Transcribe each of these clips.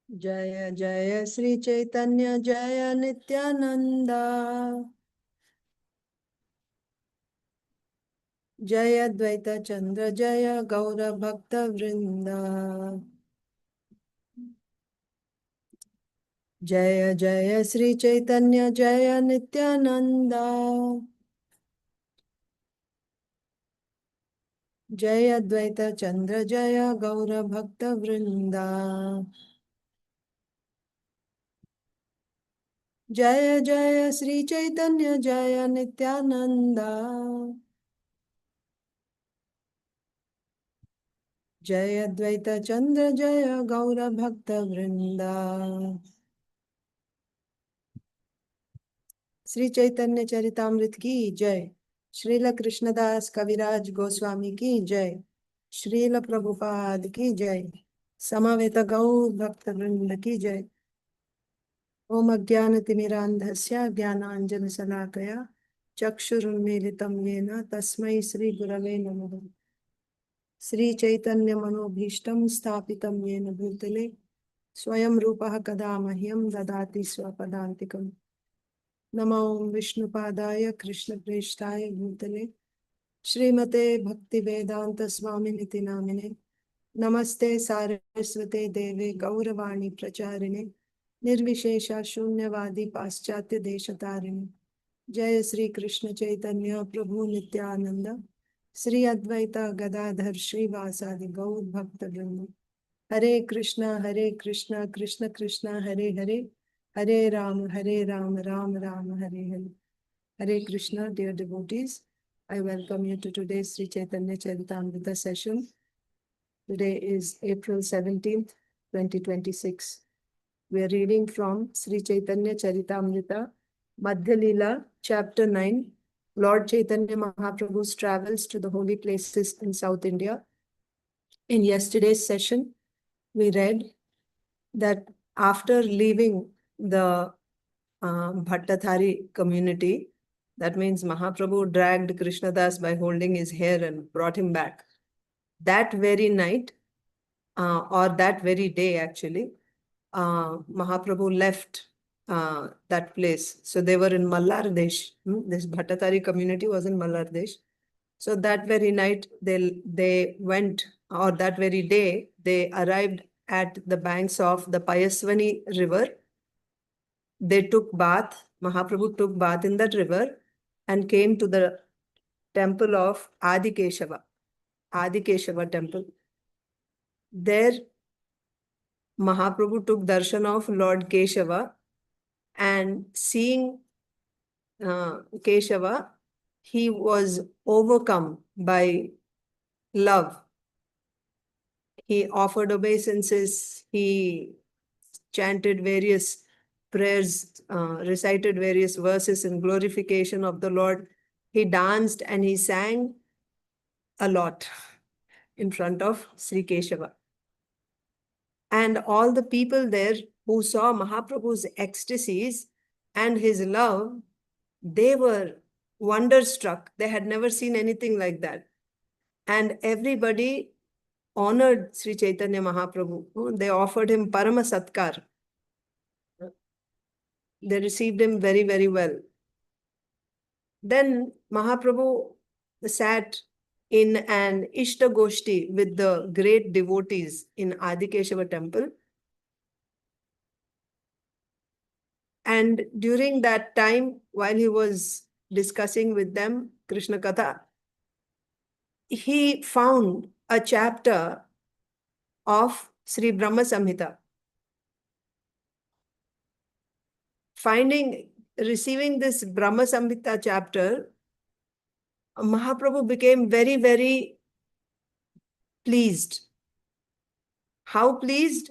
Jaya Jaya Śrī Caitanya Jaya Nityananda Jaya Dvaita Chandra Jaya Gaura Bhakta Vrinda Jaya Jaya Śrī Caitanya Jaya Nityananda Jaya Dvaita Chandra Jaya Gaura Bhakta Vrinda Jaya Jaya Śrī Caitanya Jaya Nityananda Jaya Dvaita Chandra Jaya Gaura Bhakta Vrinda Shri Chaitanya Charitamrita की जय। श्रील कृष्णदास कविराज गोस्वामी की जय। श्रील प्रभुपाद की जय। समवेत गौर भक्त वृंद की जय। ओम अज्ञानतिमिरान्धस्य ज्ञानाञ्जनशलाकया चक्षुरुन्मीलितं येन तस्मै श्री गुरवे नमः। श्री चैतन्य मनोभीष्टं स्थापितं येन भूतले स्वयं रूपः कदा मह्यं ददाति स्वपदान्तिकम्। नमो विष्णुपादाय कृष्णप्रेष्ठाय भूतले श्रीमते भक्तिवेदांत स्वामिनिति नामिने नमस्ते सारस्वते देवे गौरवाणी प्रचारिणे निर्विशेष शून्यवादी पाश्चात्य देशतारिणे। जय श्री कृष्ण चैतन्य प्रभु नित्यानंद श्री अद्वैत गदाधर श्रीवासादि गौर भक्त वृंद। हरे कृष्णा कृष्ण कृष्ण हरे हरे, हरे Ram Ram Ram Hare Hare. Hare Krishna, dear devotees. I welcome you to today's Śrī Caitanya Charitamrita session. Today is April 17th, 2026. We are reading from Śrī Caitanya Charitamrita, Madhya Lila, chapter 9, Lord Chaitanya Mahaprabhu's travels to the holy places in South India. In yesterday's session, we read that after leaving the Bhattathari community, that means Mahaprabhu dragged Krishnadas by holding his hair and brought him back. That very night, or that very day actually, Mahaprabhu left that place. So they were in Mallar Desh. This Bhattathari community was in Mallar Desh. So that very night, they went, or that very day, they arrived at the banks of the Payasvinī River. They took bath. Mahaprabhu took bath in that river and came to the temple of Adikeshava temple. There, Mahaprabhu took darshan of Lord Keshava, and seeing Keshava, he was overcome by love. He offered obeisances, he chanted various prayers, recited various verses in glorification of the Lord. He danced and he sang a lot in front of Sri Keshava. And all the people there who saw Mahaprabhu's ecstasies and his love, they were wonderstruck. They had never seen anything like that. And everybody honored Sri Caitanya Mahaprabhu. They offered him Parama Satkar. They received him very, very well. Then Mahaprabhu sat in an Ishta Goshti with the great devotees in Adikeshava temple. And during that time, while he was discussing with them Krishna Katha, he found a chapter of Sri Brahma-saṁhitā. Receiving this Brahma-saṁhitā chapter, Mahaprabhu became very, very pleased. How pleased?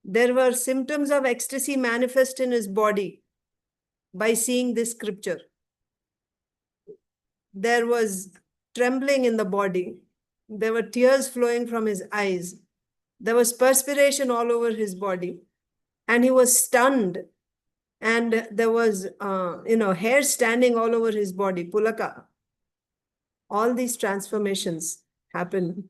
There were symptoms of ecstasy manifest in his body by seeing this scripture. There was trembling in the body. There were tears flowing from his eyes. There was perspiration all over his body. And he was stunned. And there was, hair standing all over his body, pulaka. All these transformations happened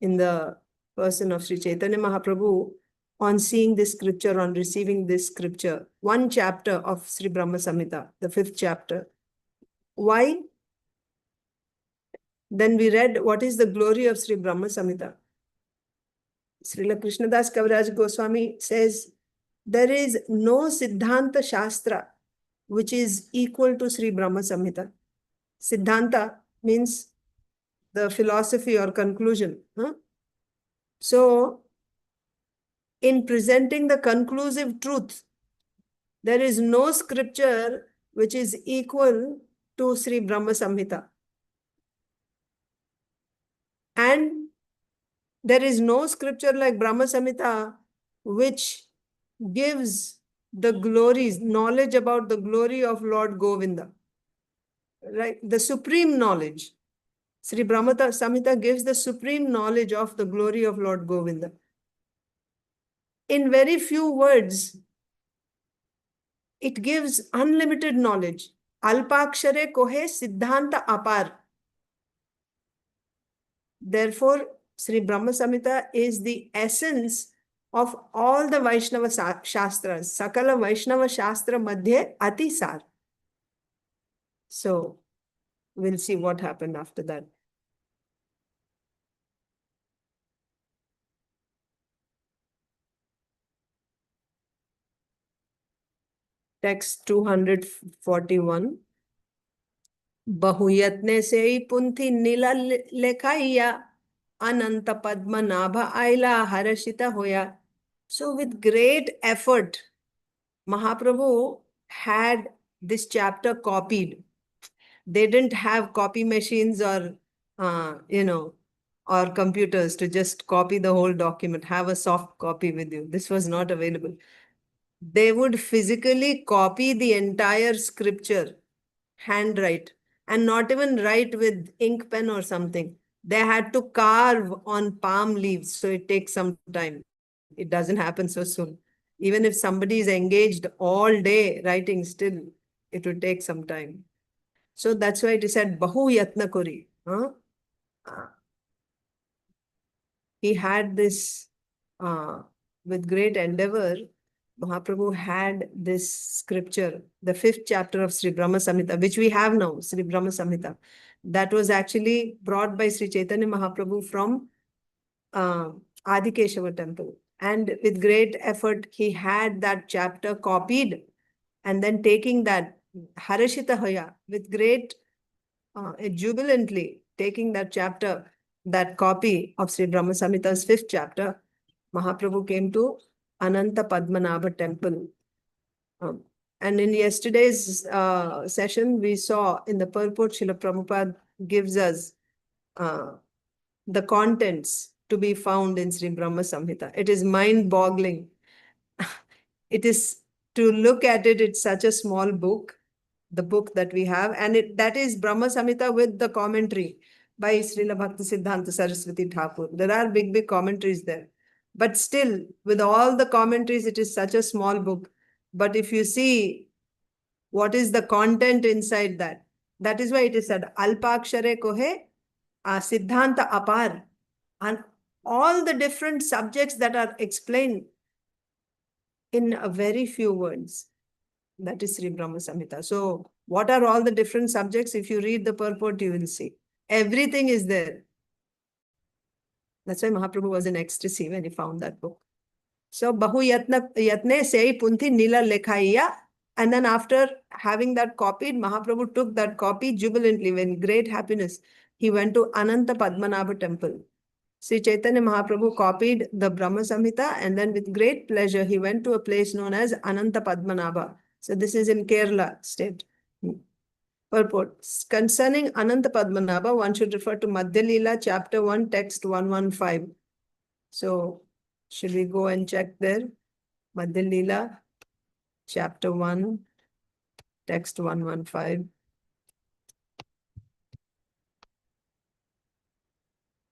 in the person of Sri Caitanya Mahaprabhu on seeing this scripture, on receiving this scripture. One chapter of Sri Brahma-saṁhitā, the 5th chapter. Why? Then we read what is the glory of Sri Brahma-saṁhitā. Srila Krishnadas Kaviraj Goswami says, there is no Siddhanta Shastra which is equal to Sri Brahma-saṁhitā. Siddhanta means the philosophy or conclusion. So, in presenting the conclusive truth, there is no scripture which is equal to Sri Brahma-saṁhitā. And there is no scripture like Brahma-saṁhitā which gives the glories, knowledge about the glory of Lord Govinda. Right? The supreme knowledge. Sri Brahma-saṁhitā gives the supreme knowledge of the glory of Lord Govinda. In very few words, it gives unlimited knowledge. Alpakshare kohe siddhanta apar. Therefore, Sri Brahma-saṁhitā is the essence of all the Vaishnava Shastras. Sakala Vaishnava Shastra Madhya ati sar. So, we'll see what happened after that. Text 241. Bahu yatne se puṅthi nila lekhāiyā Ananta Padmanābha āilā haraṣita hoya. So with great effort, Mahaprabhu had this chapter copied. They didn't have copy machines or, or computers to just copy the whole document, have a soft copy with you. This was not available. They would physically copy the entire scripture, handwrite, and not even write with ink pen or something. They had to carve on palm leaves, so it takes some time. It doesn't happen so soon. Even if somebody is engaged all day writing, still it would take some time. So that's why it is said, bahu yatna kori. He had this, with great endeavor, Mahaprabhu had this scripture, the 5th chapter of Sri Brahma-saṁhitā, which we have now, Sri Brahma-saṁhitā. That was actually brought by Śrī Caitanya Mahāprabhu from Adikeshava temple. And with great effort, he had that chapter copied, and then taking that haraṣita hoya, with great jubilantly taking that chapter, that copy of Sri Brahma-saṁhitā's 5th chapter, Mahaprabhu came to Ananta Padmanābha temple. And in yesterday's session, we saw in the purport, Srila Prabhupada gives us the contents to be found in Sri Brahma-saṁhitā. It is mind-boggling. It is, to look at it, it's such a small book, the book that we have, and that is Brahma-saṁhitā with the commentary by Srila Bhaktisiddhanta Saraswati Thakur. There are big commentaries there. But still, with all the commentaries, it is such a small book. But if you see what is the content inside that, that is why it is said, Alpakshare kohe siddhanta apar. And all the different subjects that are explained in a very few words. That is Sri Brahma-saṁhitā. So, what are all the different subjects? If you read the purport, you will see. Everything is there. That's why Mahaprabhu was in ecstasy when he found that book. So, bahu yatne se puṅthi nila lekhāiyā. And then after having that copied, Mahaprabhu took that copy jubilantly, with great happiness. He went to Ananta Padmanābha temple. Śrī Caitanya Mahāprabhu copied the Brahma-saṁhitā, and then with great pleasure, he went to a place known as Ananta Padmanābha. So this is in Kerala state. Purport. Concerning Ananta Padmanābha, one should refer to Madhya chapter 1, text 115. So, should we go and check there? Madhya chapter 1, text 115.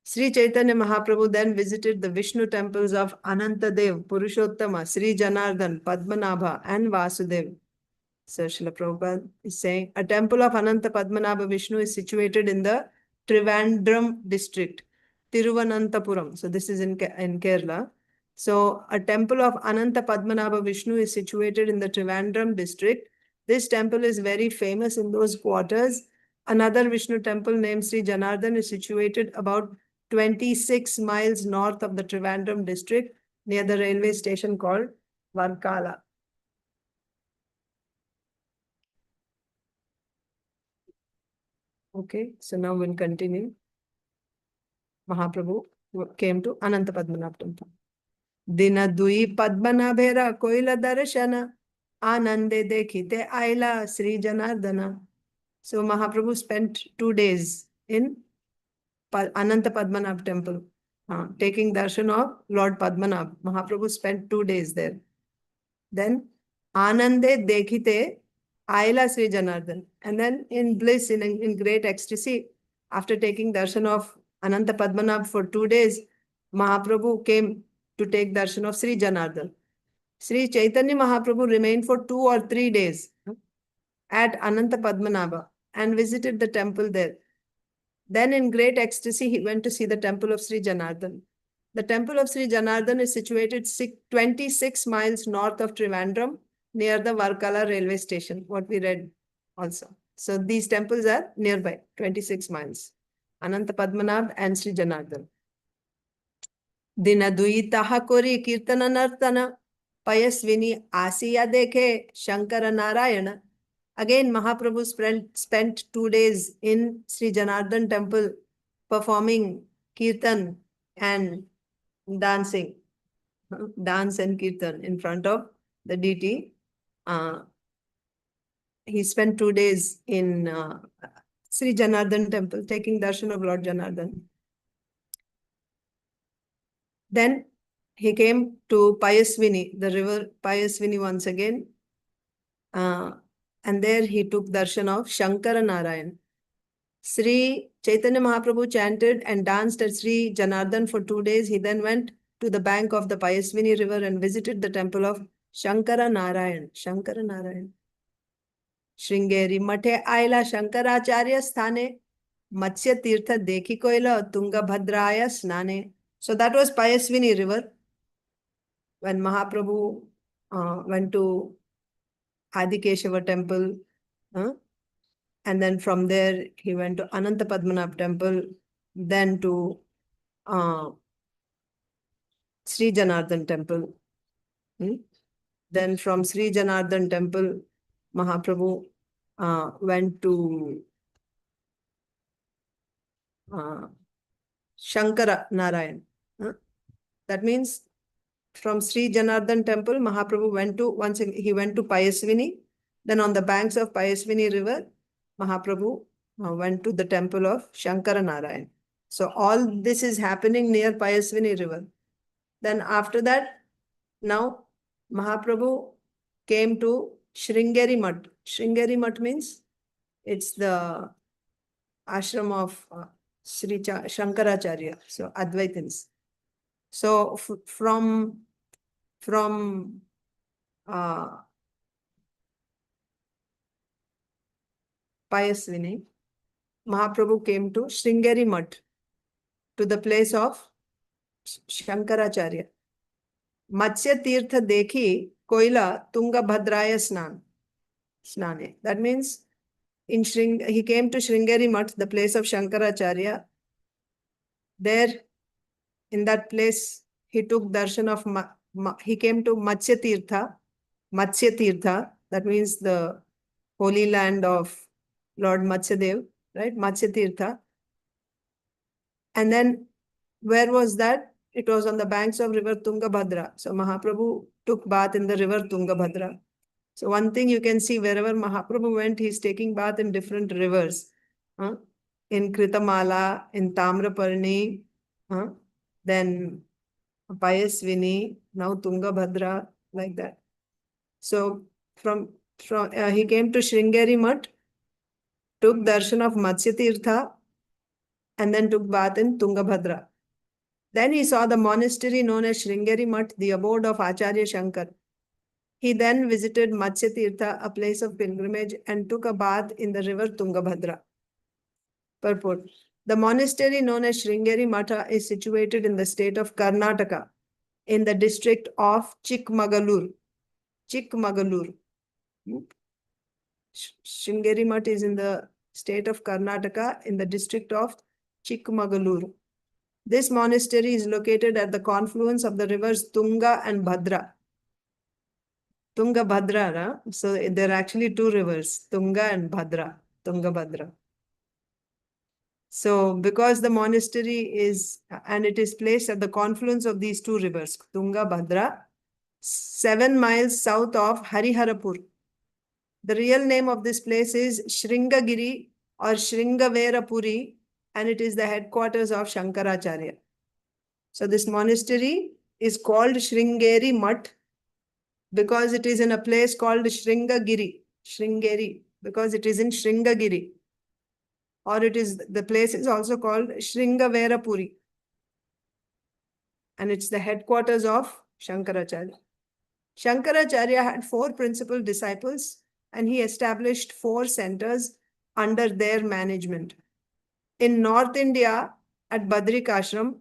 Śrī Caitanya Mahāprabhu then visited the Vishnu temples of Anantadev, Purushottama, Śrī Janārdana, Padmanābha, and Vasudev. So Srila Prabhupada is saying, a temple of Ananta Padmanābha Vishnu is situated in the Trivandrum district, Tiruvananthapuram. So this is in Kerala. So a temple of Ananta Padmanābha Vishnu is situated in the Trivandrum district. This temple is very famous in those quarters. Another Vishnu temple named Śrī Janārdana is situated about 26 miles north of the Trivandrum district near the railway station called Varkala. Okay, so now we'll continue. Mahaprabhu came to Ananta Padmanābha temple. dina-dui padmanābhera kaila daraśana ānande dekhite āilā Śrī Janārdana. So Mahaprabhu spent 2 days in Ananta Padmanābha temple, taking darshan of Lord Padmanābha. Mahaprabhu spent 2 days there. Then ānande dekhite āilā Śrī Janārdana. And then in bliss, in great ecstasy, after taking darshan of Ananta Padmanābha for 2 days, Mahaprabhu came to take darshan of Śrī Janārdana. Śrī Caitanya Mahāprabhu remained for 2 or 3 days at Ananta Padmanābha and visited the temple there. Then in great ecstasy, he went to see the temple of Śrī Janārdana. The temple of Śrī Janārdana is situated 26 miles north of Trivandrum, near the Varkala railway station, what we read also. So these temples are nearby, 26 miles. Ananta Padmanābha and Śrī Janārdana. dina-dui tāhāṅ kīrtana-nartana Payasvinī āsiyā dekhe śaṅkara-nārāyaṇa. Again, Mahaprabhu spent 2 days in Śrī Janārdana temple performing kirtan and dancing, dance and kirtan in front of the deity. He spent 2 days in Śrī Janārdana temple taking darshan of Lord Janārdana. Then he came to Payasvinī, the river Payasvinī once again. And there he took darshan of Śaṅkara-nārāyaṇa. Śrī Caitanya Mahāprabhu chanted and danced at Śrī Janārdana for 2 days. He then went to the bank of the Payasvinī River and visited the temple of Śaṅkara-nārāyaṇa. Śaṅkara-nārāyaṇa. śṛṅgeri-maṭhe āilā śaṅkarācārya-sthāne Matsya tirtha dekhi kaila Tungabhadraya-snāne. So that was Payasvinī River. When Mahaprabhu went to Adikeshava temple, and then from there he went to Ananta Padmanābha temple, then to Śrī Janārdana temple. Then from Śrī Janārdana temple, Mahaprabhu went to Śaṅkara-nārāyaṇa. That means from Śrī Janārdana temple, Mahaprabhu went to, he went to Payasvinī. Then on the banks of Payasvinī River, Mahaprabhu went to the temple of Śaṅkara-nārāyaṇa. So all this is happening near Payasvinī River. Then after that, now Mahaprabhu came to śṛṅgeri-maṭhe. śṛṅgeri-maṭhe means it's the ashram of SRNGERI. So Advaitins. So from Payasvinī, Mahaprabhu came to śṛṅgeri-maṭhe, to the place of Śaṅkarācārya. Matsya tirtha dekhi kaila Tungabhadraya-sthāne. That means he came to śṛṅgeri-maṭhe, the place of Śaṅkarācārya. There, in that place, he took darshan of, he came to Matsya tirtha. That means the holy land of Lord Matsyadev, right? Matsya tirtha. And then, where was that? It was on the banks of river Tungabhadra. So Mahaprabhu took bath in the river Tungabhadra. So one thing you can see, wherever Mahaprabhu went, he's taking bath in different rivers. In Kritamala, in Tamraparni, then Payasvinī, now Tungabhadra, like that. So he came to śṛṅgeri-maṭhe, took darshan of Matsya tirtha, and then took bath in Tungabhadra. Then he saw the monastery known as śṛṅgeri-maṭhe, the abode of Acharya Shankar. He then visited Matsya tirtha, a place of pilgrimage, and took a bath in the river Tungabhadra. Purport. The monastery known as śṛṅgeri-maṭhe is situated in the state of Karnataka. in the district of Chikmagalur. Chikmagalur. śṛṅgeri-maṭhe is in the state of Karnataka, in the district of Chikmagalur. This monastery is located at the confluence of the rivers Tunga and Bhadra. Tunga Bhadra, so there are actually two rivers, Tunga and Bhadra. Tunga Bhadra. So because the monastery is, and it is placed at the confluence of these two rivers, Tunga Bhadra, 7 miles south of Hariharapur. The real name of this place is Śrīngeri or Śrīngeri-maṭhe, and it is the headquarters of Śaṅkara-Carya. So this monastery is called śṛṅgeri-maṭhe because it is in a place called Śrīngeri, because it is in Śrīngeri. Or it is, the place is also called Śrīngeri-maṭhe. And it's the headquarters of Śaṅkara-Carya. Śaṅkara-Carya had 4 principal disciples and he established 4 centers under their management. In North India, at Badrikashram,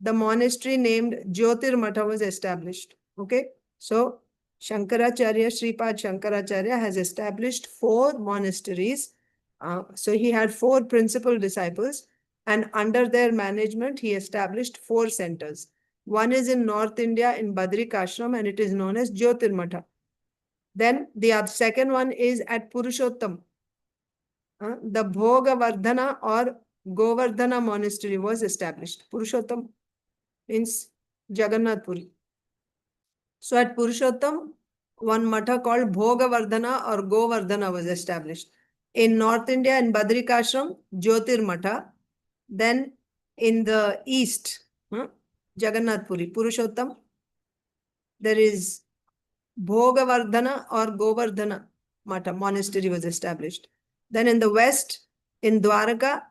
the monastery named Jyotir-maṭhe was established. Okay, so Śaṅkara-Carya, Śrīpad Śaṅkara-Carya has established 4 monasteries. So he had 4 principal disciples, and under their management, he established 4 centers. One is in North India in Badrikashram, and it is known as Jyotir-maṭhe. Then the second one is at Purushottam. The Bhogavardhana or Govardhana monastery was established. Purushottam means Jagannath Puri. So at Purushottam, one matha called Bhogavardhana or Govardhana was established. In North India, in Badrikashram, Jyotir-maṭhe. Then in the east, Jagannath Puri, Purushottam, there is Bhogavardhana or Govardhana Matha monastery was established. Then in the west, in Dwaraka,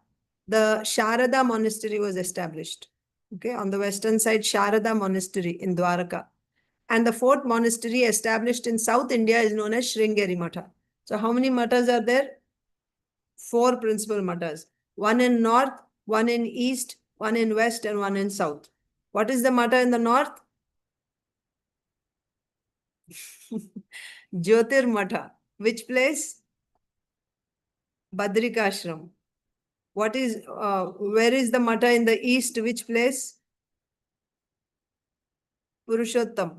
the Sharada monastery was established. Okay, on the western side, Sharada monastery in Dwaraka. And the 4th monastery established in South India is known as śrṅgeri-maṭhe. So how many mathas are there? 4 principal mathas. One in north, one in east, one in west, and one in south. What is the matha in the north? Jyotir-maṭhe. Which place? Badrikashram. What is, where is the matha in the east? Which place? Purushottam.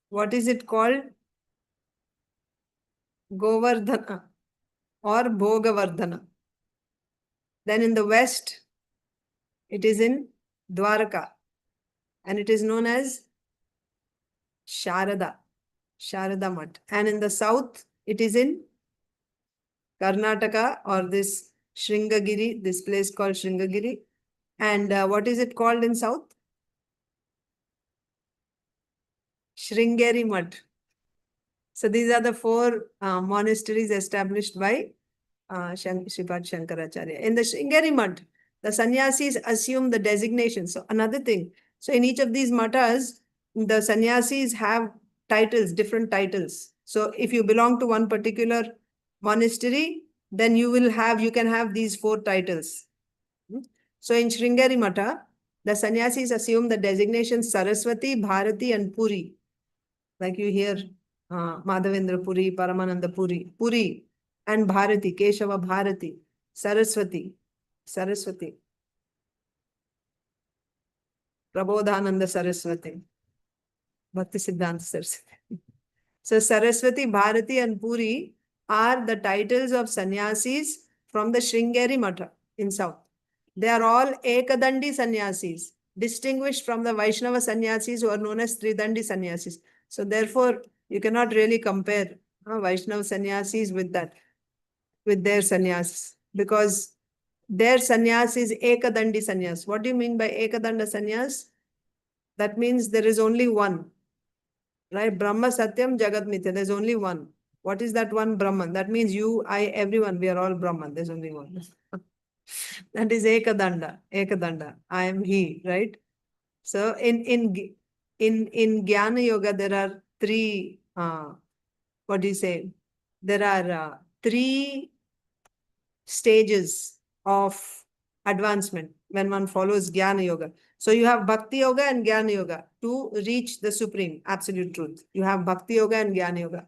What is it called? Govardhana or Bhogavardhana. Then in the west, it is in Dwaraka, and it is known as Sharada Math. And in the south, it is in Karnataka, or this Śrīngeri, this place called Śrīngeri. And what is it called in south? śrīngeri-maṭhe. So these are the 4 monasteries established by Śrīpad Śaṅkara-Carya. In the śrīngeri-maṭhe, the sannyasis assume the designation. So another thing, so in each of these mathas, the sannyasis have titles, different titles. So if you belong to one particular monastery, then you can have these 4 titles. So in śrīngeri-maṭhe, the sannyasis assume the designations Saraswati, Bharati, and Puri. Like you hear Madhavendra Puri, Paramananda Puri, Puri, and Bharati, Keshava Bharati, Saraswati, Prabodhananda Saraswati, Bhakti Siddhanta Saraswati. So Saraswati, Bharati, and Puri are the titles of sannyasis from the śrīngeri-maṭhe in south. They are all Ekadandi sannyasis, distinguished from the Vaishnava sannyasis who are known as Tridandi sannyasis. So therefore, you cannot really compare Vaishnava sannyasis with their sannyas, because their sannyas is Ekadandi sannyas. What do you mean by Ekadanda sannyas? That means there is only one. Right? Brahma Satyam Jagat Mithya. There's only one. What is that one Brahman? That means you, I, everyone, we are all Brahman. There's only one. That is Ekadanda. I am he, right? So in Jnana Yoga, there are 3, what do you say? There are 3 stages of advancement when one follows Jnana Yoga. So you have Bhakti Yoga and Jnana Yoga to reach the Supreme, Absolute Truth. You have Bhakti Yoga and Jnana Yoga.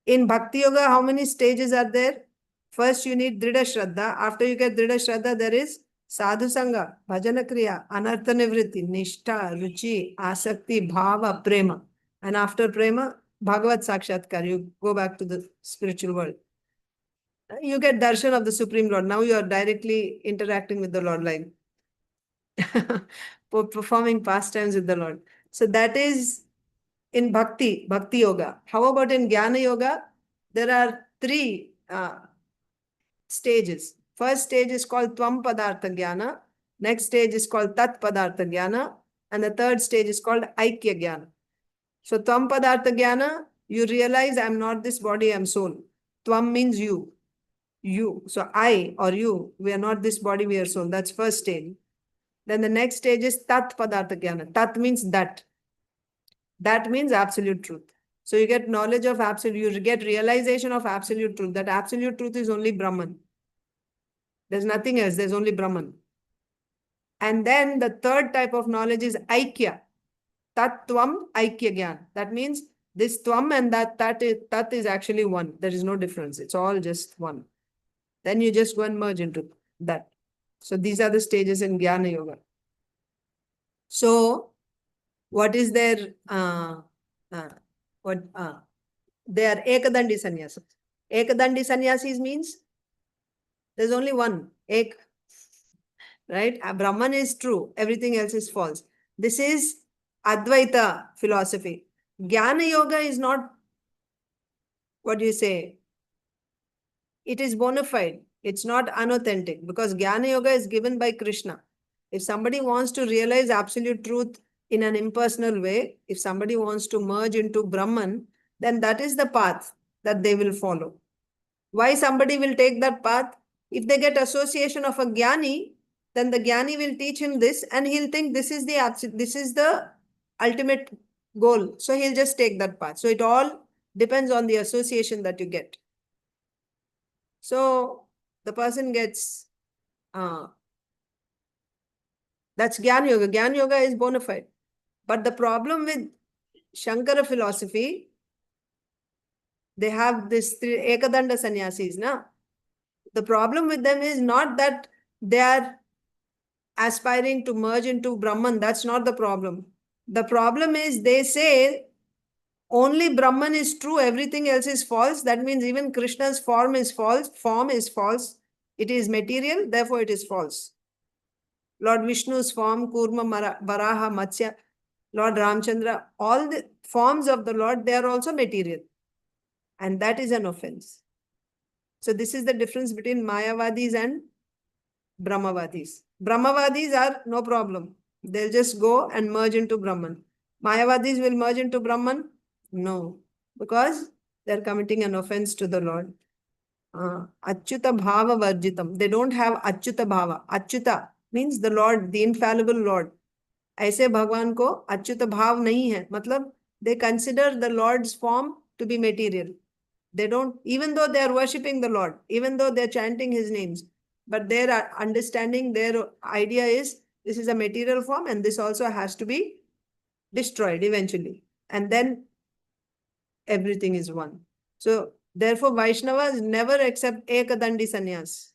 In Bhakti Yoga, how many stages are there? First, you need Drida Shraddha. After you get Drida Shraddha, there is Sadhu Sangha, Bhajana Kriya, Anartha Nivritti, Nishtha, Ruchi, Asakti, Bhava, Prema. And after Prema, Bhagavad Sakshatkar. You go back to the spiritual world. You get darshan of the Supreme Lord. Now you are directly interacting with the Lord, like performing pastimes with the Lord. So that is in Bhakti Yoga. How about in Jnana Yoga? There are three stages. First stage is called Tvam Padartha Jnana. Next stage is called Tat Padartha Jnana. And the third stage is called Aikya Jnana. So Tvam Padartha Jnana, you realize I'm not this body, I'm soul. Tvam means you. You. So I or you, we are not this body, we are soul. That's first stage. Then the next stage is Tat Padartha Jnana. Tat means that. That means absolute truth. So you get knowledge of absolute, you get realization of absolute truth. That absolute truth is only Brahman. There's nothing else, there's only Brahman. And then the third type of knowledge is Aikya. Tattvam Aikya Gyan. That means this Tvam and that Tat is actually one. There is no difference. It's all just one. Then you just go and merge into that. So these are the stages in Jnana Yoga. So what is their they are Ekadandi sannyasis. Ekadandi sannyasis means there's only one, Ek, right? Brahman is true, everything else is false. This is Advaita philosophy. Jnana Yoga is not, what do you say? It is bona fide. It's not unauthentic because Jnana Yoga is given by Krishna. If somebody wants to realize absolute truth in an impersonal way, if somebody wants to merge into Brahman, then that is the path that they will follow. Why somebody will take that path? If they get association of a Jnani, then the Jnani will teach him this and he'll think this is the ultimate goal. So he'll just take that path. So it all depends on the association that you get. So the person gets, that's Jnana Yoga. Jnana Yoga is bona fide. But the problem with Shankara philosophy, they have this three Ekadanda sannyasis. Na? The problem with them is not that they are aspiring to merge into Brahman. That's not the problem. The problem is they say only Brahman is true, everything else is false. That means even Krishna's form is false. Form is false. It is material, therefore it is false. Lord Vishnu's form, Kurma, Varaha, Matsya, Lord Ramchandra, all the forms of the Lord, they are also material. And that is an offense. So this is the difference between Mayavadis and Brahmavadis. Brahmavadis are no problem. They'll just go and merge into Brahman. Mayavadis will merge into Brahman? No. Because they're committing an offense to the Lord. Achyuta Bhava Varjitam. They don't have Achyuta Bhava. Achyuta means the Lord, the infallible Lord. ऐसे भगवान को अच्युत भाव नहीं है. मतलब they consider the Lord's form to be material. They don't, even though they are worshipping the Lord, even though they're chanting his names, but their understanding, their idea is this is a material form and this also has to be destroyed eventually. And then everything is one. So therefore Vaishnavas never accept Ekadandi sannyas.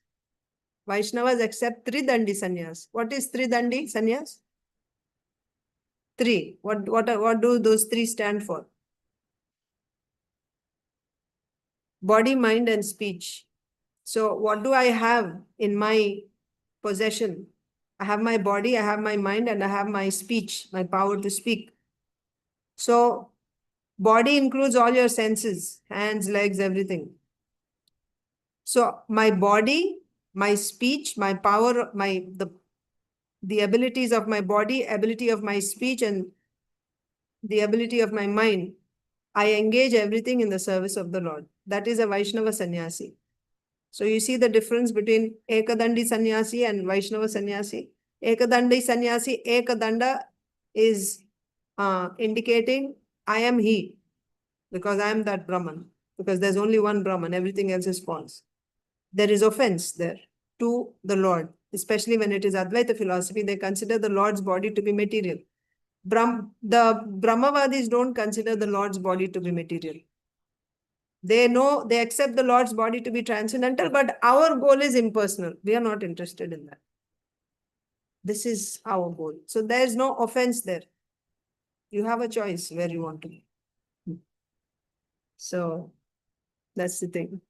Vaishnavas accept Tridandi sannyas. What is Tridandi sannyas? Three. What do those three stand for? Body, mind, and speech. So what do I have in my possession? I have my body, I have my mind, and I have my speech, my power to speak. So body includes all your senses, hands, legs, everything. So my body, my speech, my power, the abilities of my body, ability of my speech, and the ability of my mind, I engage everything in the service of the Lord. That is a Vaishnava sannyasi. So you see the difference between Ekadandi sannyasi and Vaishnava sannyasi. Ekadandi sannyasi, Ekadanda is indicating I am he, because I am that Brahman, because there's only one Brahman, everything else is false. There is offense there to the Lord. especially when it is Advaita philosophy, they consider the Lord's body to be material. The Brahmavadis don't consider the Lord's body to be material. They know, they accept the Lord's body to be transcendental, but our goal is impersonal. We are not interested in that. This is our goal. So there is no offense there. You have a choice where you want to be. So that's the thing.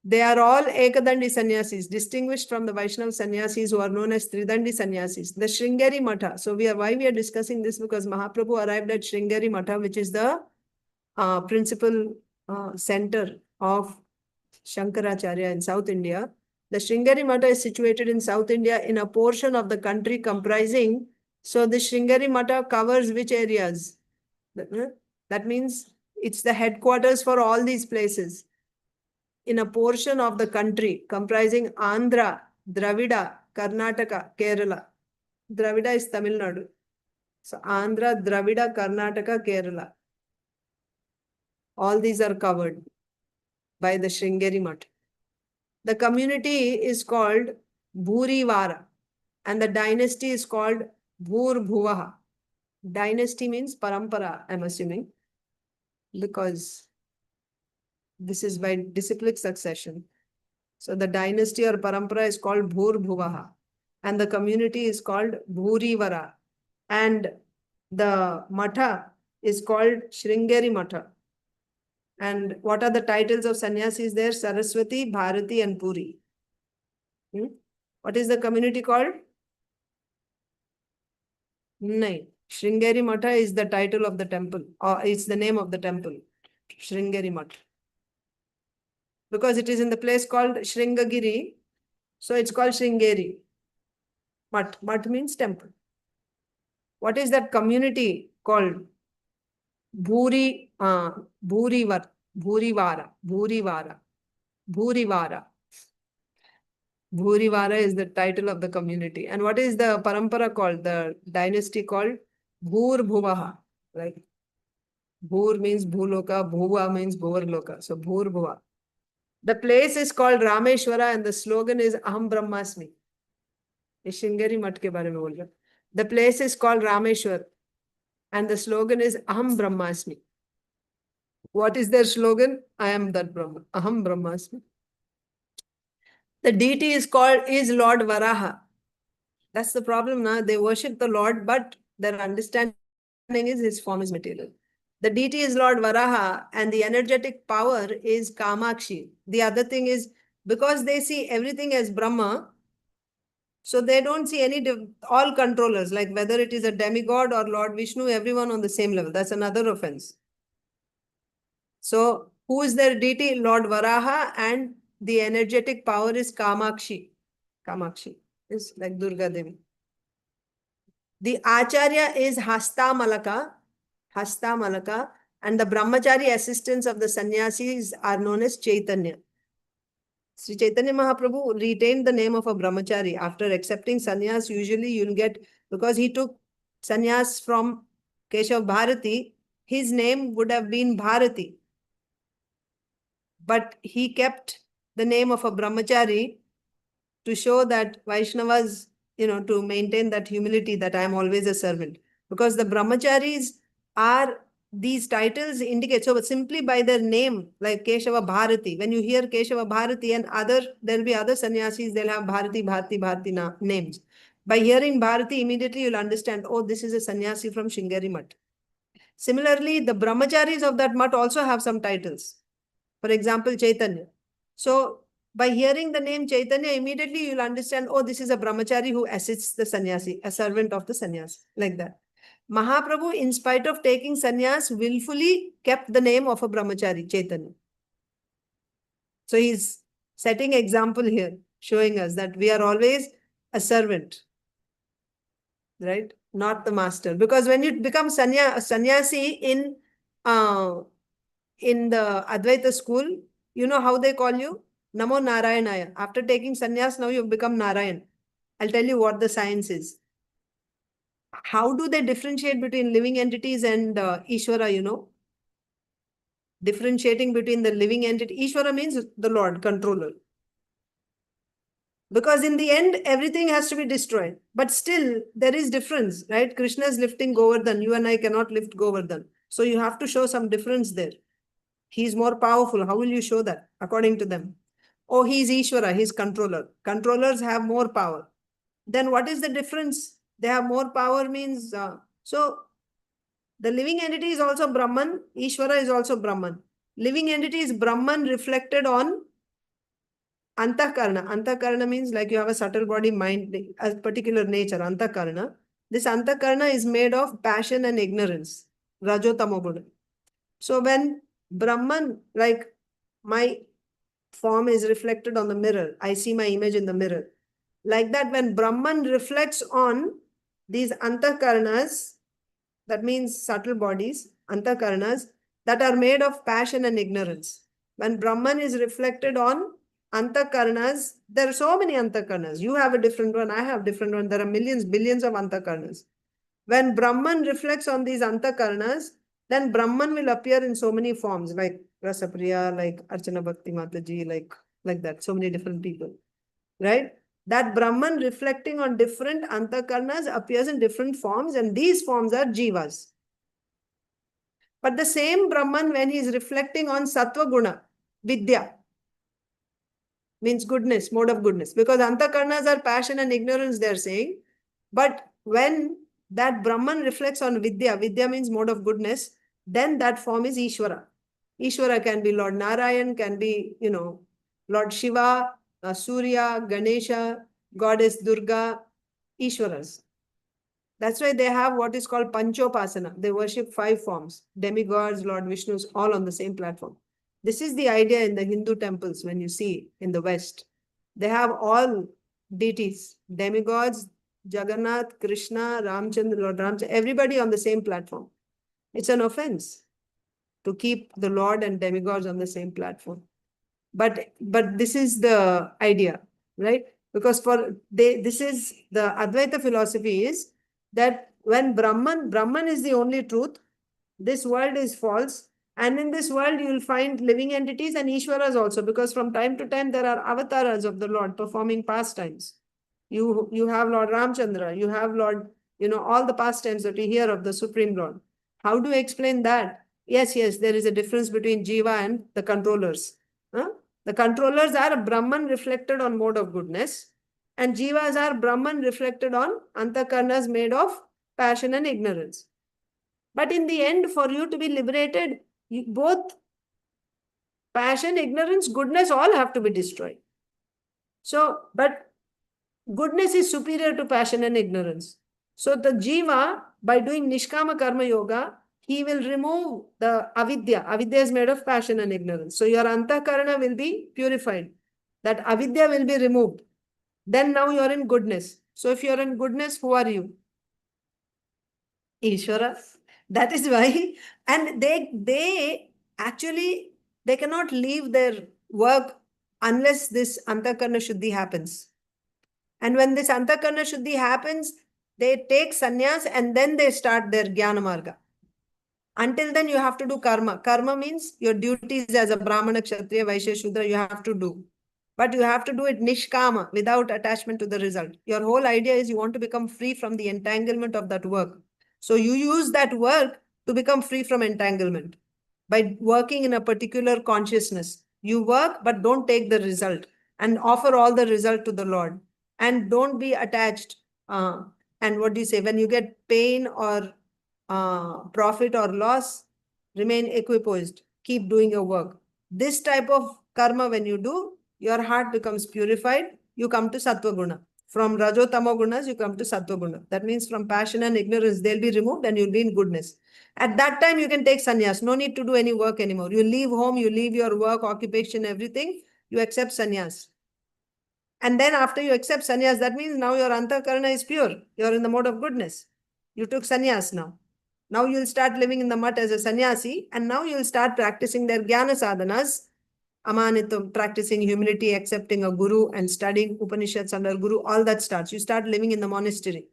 They are all Ekadandi sannyasis, distinguished from the Vaishnava sannyasis who are known as Tridandi sannyasis. The śṛṅgeri-maṭhe. So why we are discussing this? Because Mahaprabhu arrived at śṛṅgeri-maṭhe, which is the principal center of Śaṅkara-cārya in South India. The śṛṅgeri-maṭhe is situated in South India in a portion of the country comprising. So the śṛṅgeri-maṭhe covers which areas? That means it's the headquarters for all these places. In a portion of the country comprising Andhra, Dravida, Karnataka, Kerala. Dravida is Tamil Nadu. So Andhra, Dravida, Karnataka, Kerala. All these are covered by the śṛṅgeri-maṭhe. The community is called Bhurivara and the dynasty is called Bhurbhuvaha. Dynasty means parampara, I'm assuming, because this is by disciplic succession. So the dynasty or parampara is called Bhurbhuvaha and the community is called Bhurivara and the matha is called śṛṅgeri-maṭhe. And what are the titles of sannyasis there? Saraswati, Bharati and Puri. What is the community called? No. śṛṅgeri-maṭhe is the title of the temple, or it's the name of the temple. śṛṅgeri-maṭhe. Because it is in the place called Śrīngagiri, so it's called śṛṅgeri. Maṭhe means temple. What is that community called? Bhurivara. Bhurivara is the title of the community. And what is the parampara called? The dynasty called Bhurbhuvaha. Right? Bhur means Bhuloka, Bhuva means Bhuvarloka. So Bhurbhuva. The place is called Rameshwara and the slogan is Aham Brahmasmi. śṛṅgeri-maṭhe ke bare mein bol raha. The place is called Rameshwar and the slogan is Aham Brahmasmi. What is their slogan? I am that Brahma. Aham Brahmasmi. The deity is Lord Varaha. That's the problem now. They worship the Lord, but their understanding is his form is material. The deity is Lord Varaha and the energetic power is Kamakshi. The other thing is, because they see everything as Brahma, so they don't see all controllers, like whether it is a demigod or Lord Vishnu, everyone on the same level. That's another offense. So who is their deity? Lord Varaha and the energetic power is Kamakshi. Kamakshi is like Durga Devi. The Acharya is Hasta Malaka, and the Brahmachari assistants of the sannyasis are known as Chaitanya. Śrī Caitanya Mahāprabhu retained the name of a Brahmachari. After accepting sannyas, usually you'll get, because he took sannyas from Keshav Bharati, his name would have been Bharati. But he kept the name of a Brahmachari to show that Vaishnavas, to maintain that humility that I am always a servant. Because the Brahmacharis are, these titles indicate, so simply by their name, like Keshava Bharati, when you hear Keshava Bharati and there'll be other sannyasis, they'll have Bharati names. By hearing Bharati, immediately you'll understand, oh, this is a sannyasi from śṛṅgeri-maṭhe. Similarly, the Brahmacharis of that math also have some titles. For example, Chaitanya. So by hearing the name Chaitanya, immediately you'll understand, oh, this is a Brahmachari who assists the sannyasi, a servant of the sannyasi, like that. Mahaprabhu, in spite of taking sannyas, willfully kept the name of a Brahmachari, Chaitanya. So he's setting example here, showing us that we are always a servant, right? Not the master. Because when you become sannyasi in the Advaita school, you know how they call you? Namo Narayanaya. After taking sannyas, now you've become Narayan. I'll tell you what the science is. How do they differentiate between living entities and Ishvara, Differentiating between the living entity. Ishvara means the Lord, controller. Because in the end, everything has to be destroyed. But still, there is difference, right? Krishna is lifting Govardhan. You and I cannot lift Govardhan. So you have to show some difference there. He is more powerful. How will you show that? According to them. Oh, he is Ishvara. He is controller. Controllers have more power. Then what is the difference? They have more power means... so, the living entity is also Brahman. Ishvara is also Brahman. Living entity is Brahman reflected on Antakarana. Antakarana means like you have a subtle body, mind, a particular nature, Antakarana. This Antakarana is made of passion and ignorance, Rajotama. So when Brahman, like my form is reflected on the mirror, I see my image in the mirror. Like that, when Brahman reflects on these Antakaranas, that means subtle bodies, Antakaranas, that are made of passion and ignorance. When Brahman is reflected on Antakaranas, there are so many Antakaranas. You have a different one, I have a different one. There are millions, billions of Antakaranas. When Brahman reflects on these Antakaranas, then Brahman will appear in so many forms, like Rasapriya, like Archana Bhakti Mataji, like that, so many different people, right? That Brahman reflecting on different Antakaranas appears in different forms, and these forms are Jivas. But the same Brahman, when he is reflecting on Sattva Guna, Vidya, means goodness, mode of goodness. Because Antakaranas are passion and ignorance, they are saying. But when that Brahman reflects on Vidya, Vidya means mode of goodness, then that form is Ishvara. Ishvara can be Lord Narayan, can be, Lord Shiva, Surya, Ganesha, Goddess Durga, Ishwaras. That's why they have what is called Panchopasana. They worship 5 forms. Demigods, Lord Vishnu's, all on the same platform. This is the idea in the Hindu temples when you see in the West. They have all deities, demigods, Jagannath, Krishna, Ramchandra, Lord Ramchandra, everybody on the same platform. It's an offense to keep the Lord and demigods on the same platform. But this is the idea, right? Because this is the Advaita philosophy is that when Brahman is the only truth, this world is false. And in this world, you will find living entities and Ishwaras also, because from time to time, there are avatars of the Lord performing pastimes. You have Lord Ramchandra, you have Lord, all the pastimes that we hear of the Supreme Lord. How do you explain that? Yes, there is a difference between Jiva and the controllers. The controllers are Brahman reflected on mode of goodness, and Jivas are Brahman reflected on Antakaranas made of passion and ignorance. But in the end, for you to be liberated, both passion, ignorance, goodness, all have to be destroyed. So, but goodness is superior to passion and ignorance. So the Jiva, by doing Nishkama Karma Yoga, he will remove the avidya. Avidya is made of passion and ignorance. So your antakarana will be purified. That avidya will be removed. Then now you are in goodness. So if you are in goodness, who are you? Ishvara. That is why, and they actually, they cannot leave their work unless this antakarana shuddhi happens. And when this antakarana shuddhi happens, they take sannyas and then they start their jnana marga. Until then, you have to do karma. Karma means your duties as a Brahmana, Kshatriya, Vaishya, Shudra, you have to do. But you have to do it nishkama, without attachment to the result. Your whole idea is you want to become free from the entanglement of that work. So you use that work to become free from entanglement. By working in a particular consciousness. You work, but don't take the result. And offer all the result to the Lord. And don't be attached. And what do you say? When you get pain or profit or loss, remain equipoised. Keep doing your work. This type of karma, when you do, your heart becomes purified. You come to sattva guna. From rajotama gunas, you come to sattva guna. That means from passion and ignorance, they'll be removed and you'll be in goodness. At that time, you can take sannyas. No need to do any work anymore. You leave home, you leave your work, occupation, everything. You accept sannyas. And then after you accept sannyas, that means now your antakarana is pure. You're in the mode of goodness. You took sannyas now. Now you'll start living in the mutt as a sannyasi, and now you'll start practicing their jnana sadhanas, amanitam, practicing humility, accepting a guru and studying Upanishads under guru, all that starts. You start living in the monastery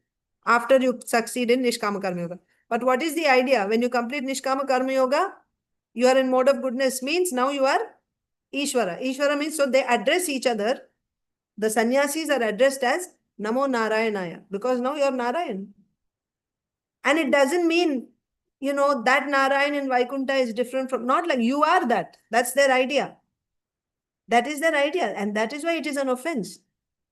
after you succeed in Nishkama Karma Yoga. But what is the idea? When you complete Nishkama Karma Yoga, you are in mode of goodness, means now you are Ishvara. Ishvara means, so they address each other the sannyasis are addressed as Namo Narayanaya, because now you're Narayan. And it doesn't mean, that Narayan in Vaikuntha is different from, not like you are that. That's their idea. That is their idea. And that is why it is an offense.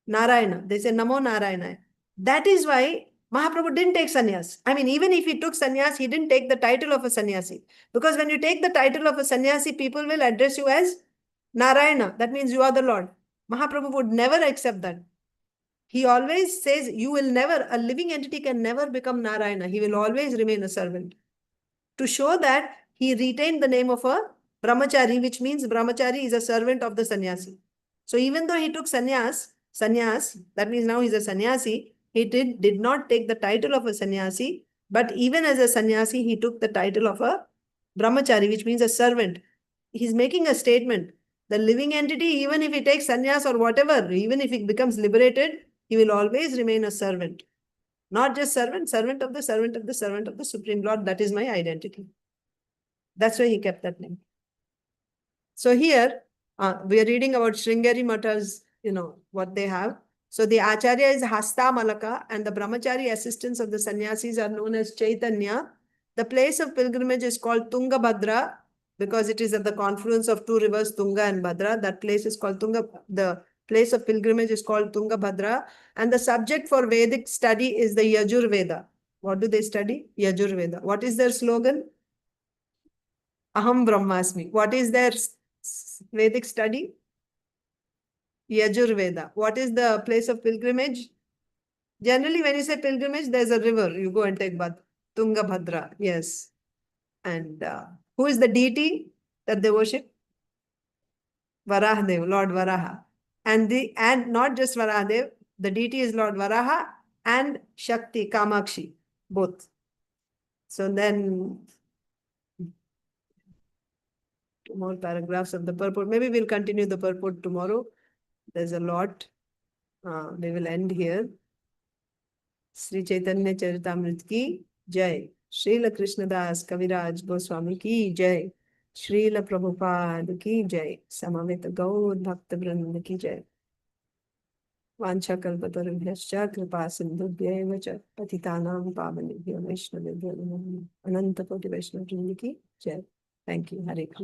Narayana. They say Namo Narayana. That is why Mahaprabhu didn't take sannyas. I mean, even if he took sannyas, he didn't take the title of a sannyasi. Because when you take the title of a sannyasi, people will address you as Narayana. That means you are the Lord. Mahaprabhu would never accept that. He always says, a living entity can never become Narayana. He will always remain a servant. To show that he retained the name of a brahmachari, which means brahmachari is a servant of the sannyasi. So even though he took sannyas, that means now he's a sannyasi, he did not take the title of a sannyasi, but even as a sannyasi, he took the title of a brahmachari, which means a servant. He's making a statement. The living entity, even if he takes sannyas or whatever, even if he becomes liberated, he will always remain a servant. Not just servant of the servant of the servant of the Supreme Lord. That is my identity. That's why he kept that name. So here, we are reading about śṛṅgeri-maṭhe's, what they have. So the Acharya is Hasta Malaka, and the brahmachari assistants of the sannyasis are known as Chaitanya. The place of pilgrimage is called Tungabhadra, because it is at the confluence of two rivers, Tunga and Bhadra. That place is called Tunga. The place of pilgrimage is called Tungabhadra. And the subject for Vedic study is the Yajurveda. What do they study? Yajurveda. What is their slogan? Aham Brahmasmi. What is their Vedic study? Yajurveda. What is the place of pilgrimage? Generally, when you say pilgrimage, there's a river. You go and take bath. Tungabhadra. Yes. And who is the deity that they worship? Varahadev, Lord Varaha. And not just Varahadev, the deity is Lord Varaha and Shakti, Kamakshi, both. So then, two more paragraphs of the purport. Maybe we'll continue the purport tomorrow. There's a lot. We will end here. Śrī Caitanya Charitamrita ki Jai. Srila Krishnadas Kaviraj Goswami ki Jai. Srila Prabhupada ki Jai. Samaveta Gaur Bhakta Vrinda ki Jai. Vanchakalpatarubhyascha kripa sindhubhya cha patitanam pavanebhyo vaishnavebhyo namo Ananta Padmanābha ki Jai. Thank you. Hare Krishna.